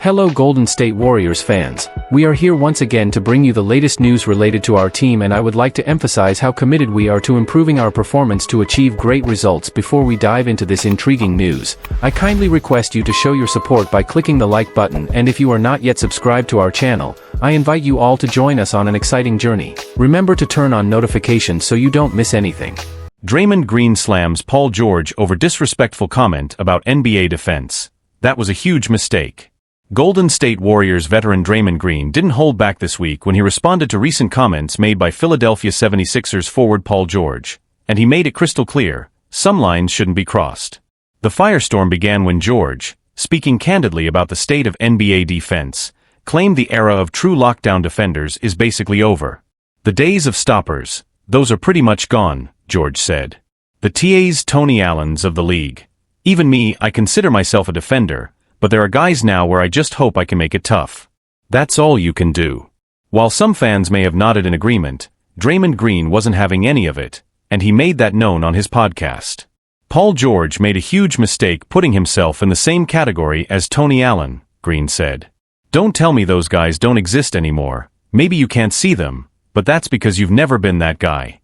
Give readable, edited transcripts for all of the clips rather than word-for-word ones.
Hello Golden State Warriors fans, we are here once again to bring you the latest news related to our team, and I would like to emphasize how committed we are to improving our performance to achieve great results. Before we dive into this intriguing news, I kindly request you to show your support by clicking the like button, and if you are not yet subscribed to our channel, I invite you all to join us on an exciting journey. Remember to turn on notifications so you don't miss anything. Draymond Green slams Paul George over disrespectful comment about NBA defense. That was a huge mistake. Golden State Warriors veteran Draymond Green didn't hold back this week when he responded to recent comments made by Philadelphia 76ers forward Paul George, and he made it crystal clear, some lines shouldn't be crossed. The firestorm began when George, speaking candidly about the state of NBA defense, claimed the era of true lockdown defenders is basically over. The days of stoppers, those are pretty much gone, George said. The Tony Allens of the league. Even me, I consider myself a defender, but there are guys now where I just hope I can make it tough. That's all you can do. While some fans may have nodded in agreement, Draymond Green wasn't having any of it, and he made that known on his podcast. Paul George made a huge mistake putting himself in the same category as Tony Allen, Green said. Don't tell me those guys don't exist anymore. Maybe you can't see them, but that's because you've never been that guy.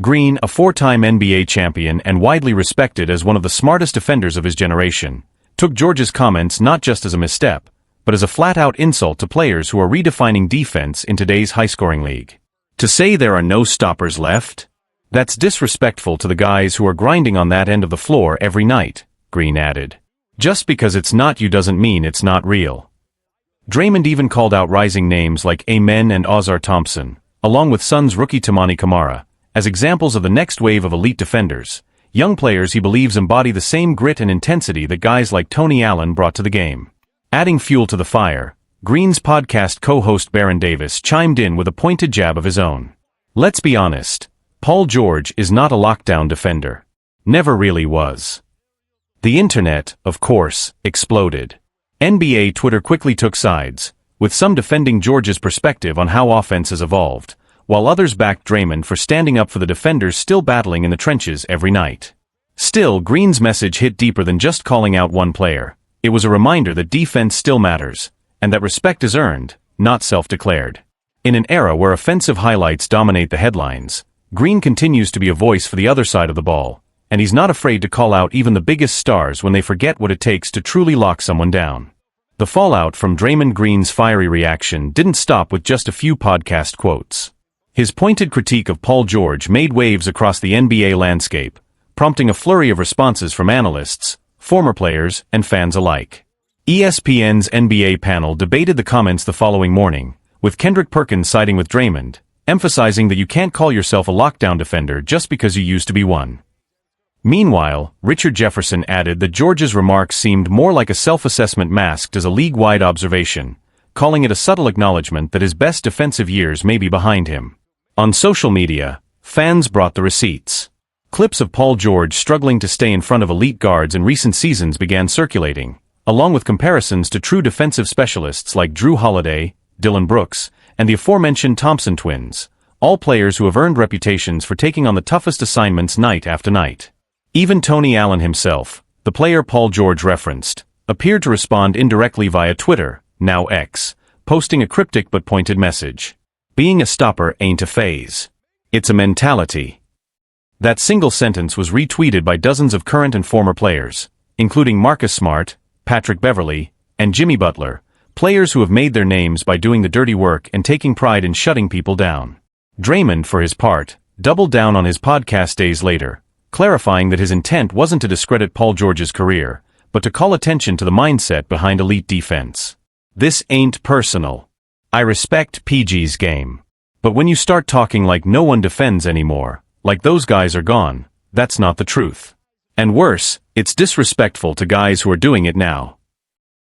Green, a four-time NBA champion and widely respected as one of the smartest defenders of his generation, took George's comments not just as a misstep, but as a flat-out insult to players who are redefining defense in today's high-scoring league. To say there are no stoppers left? That's disrespectful to the guys who are grinding on that end of the floor every night, Green added. Just because it's not you doesn't mean it's not real. Draymond even called out rising names like Amen and Klay Thompson, along with Suns rookie Toumani Camara, as examples of the next wave of elite defenders, young players he believes embody the same grit and intensity that guys like Tony Allen brought to the game. Adding fuel to the fire, Green's podcast co-host Baron Davis chimed in with a pointed jab of his own. Let's be honest, Paul George is not a lockdown defender. Never really was. The internet, of course, exploded. NBA Twitter quickly took sides, with some defending George's perspective on how offense has evolved, while others backed Draymond for standing up for the defenders still battling in the trenches every night. Still, Green's message hit deeper than just calling out one player. It was a reminder that defense still matters, and that respect is earned, not self-declared. In an era where offensive highlights dominate the headlines, Green continues to be a voice for the other side of the ball, and he's not afraid to call out even the biggest stars when they forget what it takes to truly lock someone down. The fallout from Draymond Green's fiery reaction didn't stop with just a few podcast quotes. His pointed critique of Paul George made waves across the NBA landscape, prompting a flurry of responses from analysts, former players, and fans alike. ESPN's NBA panel debated the comments the following morning, with Kendrick Perkins siding with Draymond, emphasizing that you can't call yourself a lockdown defender just because you used to be one. Meanwhile, Richard Jefferson added that George's remarks seemed more like a self-assessment masked as a league-wide observation, calling it a subtle acknowledgement that his best defensive years may be behind him. On social media, fans brought the receipts. Clips of Paul George struggling to stay in front of elite guards in recent seasons began circulating, along with comparisons to true defensive specialists like Drew Holiday, Dillon Brooks, and the aforementioned Thompson twins, all players who have earned reputations for taking on the toughest assignments night after night. Even Tony Allen himself, the player Paul George referenced, appeared to respond indirectly via Twitter, now X, posting a cryptic but pointed message. Being a stopper ain't a phase. It's a mentality. That single sentence was retweeted by dozens of current and former players, including Marcus Smart, Patrick Beverley, and Jimmy Butler, players who have made their names by doing the dirty work and taking pride in shutting people down. Draymond, for his part, doubled down on his podcast days later, clarifying that his intent wasn't to discredit Paul George's career, but to call attention to the mindset behind elite defense. This ain't personal. I respect PG's game. But when you start talking like no one defends anymore, like those guys are gone, that's not the truth. And worse, it's disrespectful to guys who are doing it now.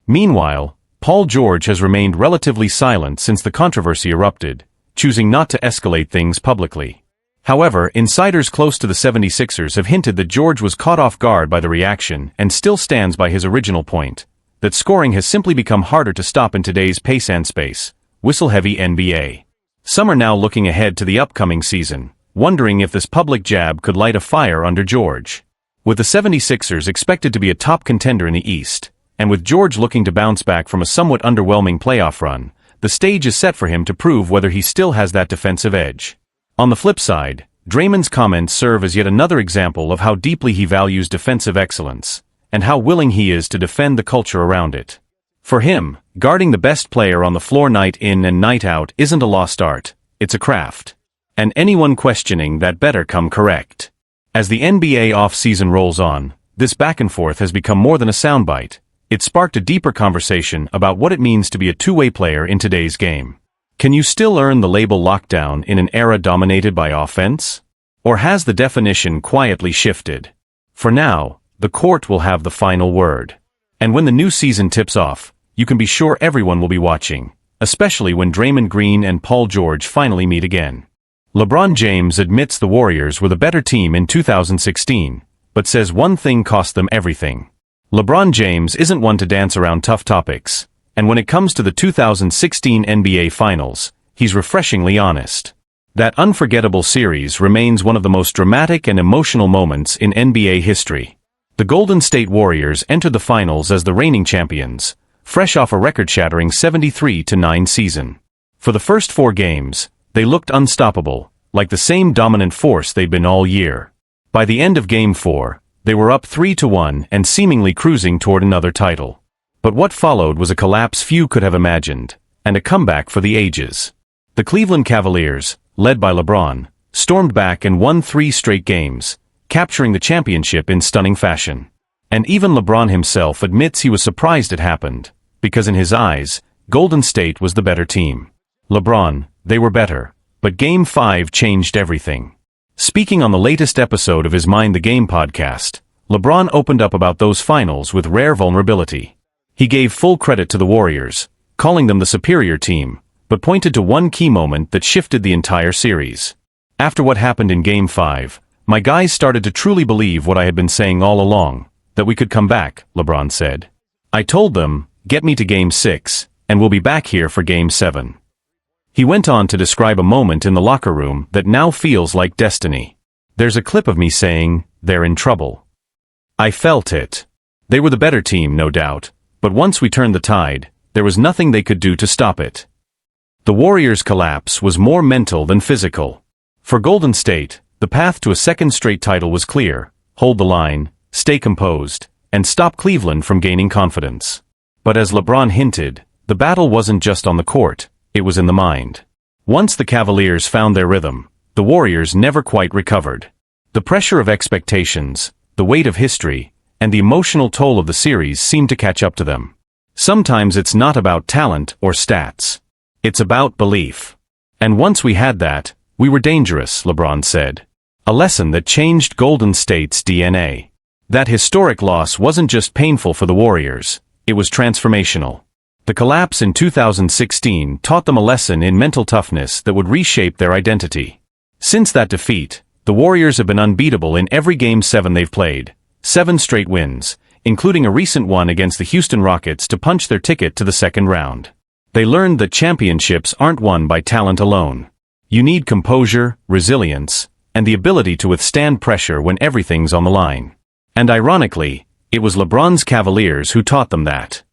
Meanwhile, Paul George has remained relatively silent since the controversy erupted, choosing not to escalate things publicly. However, insiders close to the 76ers have hinted that George was caught off guard by the reaction and still stands by his original point, that scoring has simply become harder to stop in today's pace and space, whistle-heavy NBA. Some are now looking ahead to the upcoming season, wondering if this public jab could light a fire under George. With the 76ers expected to be a top contender in the East, and with George looking to bounce back from a somewhat underwhelming playoff run, the stage is set for him to prove whether he still has that defensive edge. On the flip side, Draymond's comments serve as yet another example of how deeply he values defensive excellence, and how willing he is to defend the culture around it. For him, guarding the best player on the floor night in and night out isn't a lost art, it's a craft. And anyone questioning that better come correct. As the NBA off-season rolls on, this back and forth has become more than a soundbite. It sparked a deeper conversation about what it means to be a two-way player in today's game. Can you still earn the label lockdown in an era dominated by offense? Or has the definition quietly shifted? For now, the court will have the final word. And when the new season tips off, you can be sure everyone will be watching, especially when Draymond Green and Paul George finally meet again. LeBron James admits the Warriors were the better team in 2016, but says one thing cost them everything. LeBron James isn't one to dance around tough topics, and when it comes to the 2016 NBA Finals, he's refreshingly honest. That unforgettable series remains one of the most dramatic and emotional moments in NBA history. The Golden State Warriors entered the finals as the reigning champions, fresh off a record-shattering 73-9 season. For the first 4 games, they looked unstoppable, like the same dominant force they'd been all year. By the end of Game 4, they were up 3-1 and seemingly cruising toward another title. But what followed was a collapse few could have imagined, and a comeback for the ages. The Cleveland Cavaliers, led by LeBron, stormed back and won 3 straight games, capturing the championship in stunning fashion. And even LeBron himself admits he was surprised it happened, because in his eyes, Golden State was the better team. LeBron, they were better, but Game 5 changed everything. Speaking on the latest episode of his Mind the Game podcast, LeBron opened up about those finals with rare vulnerability. He gave full credit to the Warriors, calling them the superior team, but pointed to one key moment that shifted the entire series. After what happened in Game 5, my guys started to truly believe what I had been saying all along, that we could come back, LeBron said. I told them, get me to Game 6, and we'll be back here for Game 7. He went on to describe a moment in the locker room that now feels like destiny. There's a clip of me saying, they're in trouble. I felt it. They were the better team, no doubt, but once we turned the tide, there was nothing they could do to stop it. The Warriors' collapse was more mental than physical. For Golden State, the path to a second straight title was clear: hold the line, stay composed, and stop Cleveland from gaining confidence. But as LeBron hinted, the battle wasn't just on the court, it was in the mind. Once the Cavaliers found their rhythm, the Warriors never quite recovered. The pressure of expectations, the weight of history, and the emotional toll of the series seemed to catch up to them. Sometimes it's not about talent or stats. It's about belief. And once we had that, we were dangerous, LeBron said. A lesson that changed Golden State's DNA. That historic loss wasn't just painful for the Warriors, it was transformational. The collapse in 2016 taught them a lesson in mental toughness that would reshape their identity. Since that defeat, the Warriors have been unbeatable in every Game 7 they've played, 7 straight wins, including a recent one against the Houston Rockets to punch their ticket to the second round. They learned that championships aren't won by talent alone. You need composure, resilience, and the ability to withstand pressure when everything's on the line. And ironically, it was LeBron's Cavaliers who taught them that.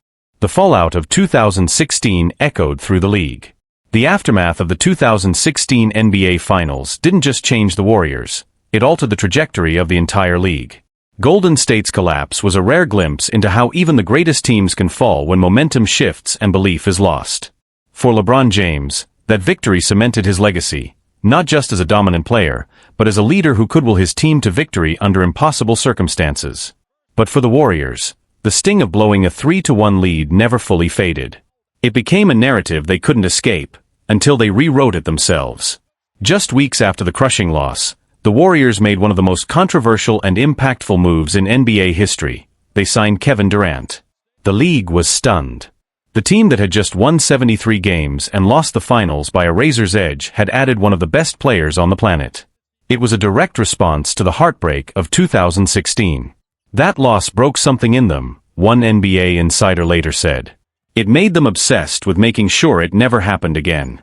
The fallout of 2016 echoed through the league. The aftermath of the 2016 NBA Finals didn't just change the Warriors, it altered the trajectory of the entire league. Golden State's collapse was a rare glimpse into how even the greatest teams can fall when momentum shifts and belief is lost. For LeBron James, that victory cemented his legacy, not just as a dominant player, but as a leader who could will his team to victory under impossible circumstances. But for the Warriors, the sting of blowing a 3-1 lead never fully faded. It became a narrative they couldn't escape, until they rewrote it themselves. Just weeks after the crushing loss, the Warriors made one of the most controversial and impactful moves in NBA history. They signed Kevin Durant. The league was stunned. The team that had just won 73 games and lost the finals by a razor's edge had added one of the best players on the planet. It was a direct response to the heartbreak of 2016. That loss broke something in them, one NBA insider later said. It made them obsessed with making sure it never happened again.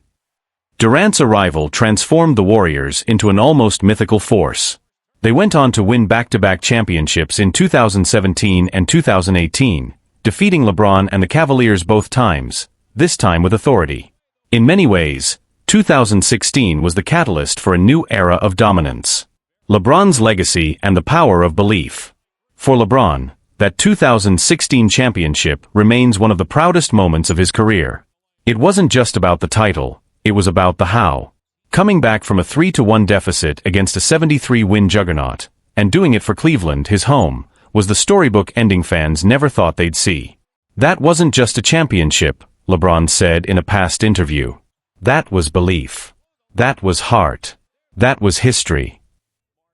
Durant's arrival transformed the Warriors into an almost mythical force. They went on to win back-to-back championships in 2017 and 2018, defeating LeBron and the Cavaliers both times, this time with authority. In many ways, 2016 was the catalyst for a new era of dominance. LeBron's legacy and the power of belief. For LeBron, that 2016 championship remains one of the proudest moments of his career. It wasn't just about the title, it was about the how. Coming back from a 3-1 deficit against a 73-win juggernaut, and doing it for Cleveland, his home, was the storybook ending fans never thought they'd see. That wasn't just a championship, LeBron said in a past interview. That was belief. That was heart. That was history.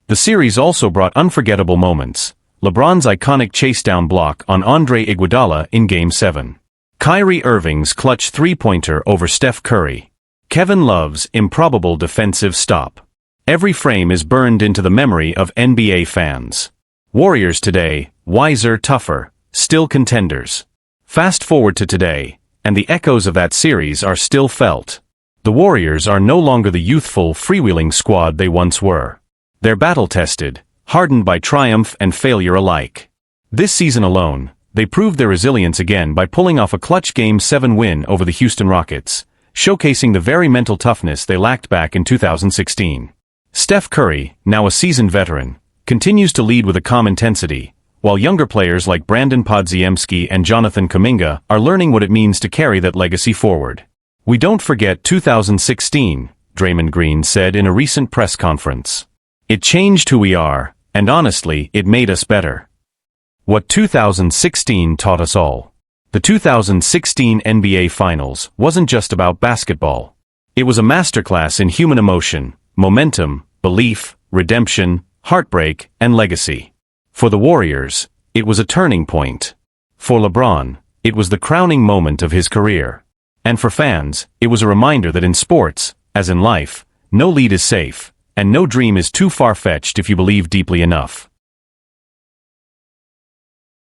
The series also brought unforgettable moments. LeBron's iconic chase-down block on Andre Iguodala in Game 7. Kyrie Irving's clutch three-pointer over Steph Curry. Kevin Love's improbable defensive stop. Every frame is burned into the memory of NBA fans. Warriors today, wiser, tougher, still contenders. Fast forward to today, and the echoes of that series are still felt. The Warriors are no longer the youthful, freewheeling squad they once were. They're battle-tested, hardened by triumph and failure alike. This season alone, they proved their resilience again by pulling off a clutch Game 7 win over the Houston Rockets, showcasing the very mental toughness they lacked back in 2016. Steph Curry, now a seasoned veteran, continues to lead with a calm intensity, while younger players like Brandon Podziemski and Jonathan Kuminga are learning what it means to carry that legacy forward. "We don't forget 2016, Draymond Green said in a recent press conference. "It changed who we are, and honestly, it made us better." What 2016 taught us all. The 2016 NBA Finals wasn't just about basketball. It was a masterclass in human emotion, momentum, belief, redemption, heartbreak, and legacy. For the Warriors, it was a turning point. For LeBron, it was the crowning moment of his career. And for fans, it was a reminder that in sports, as in life, no lead is safe, and no dream is too far-fetched if you believe deeply enough.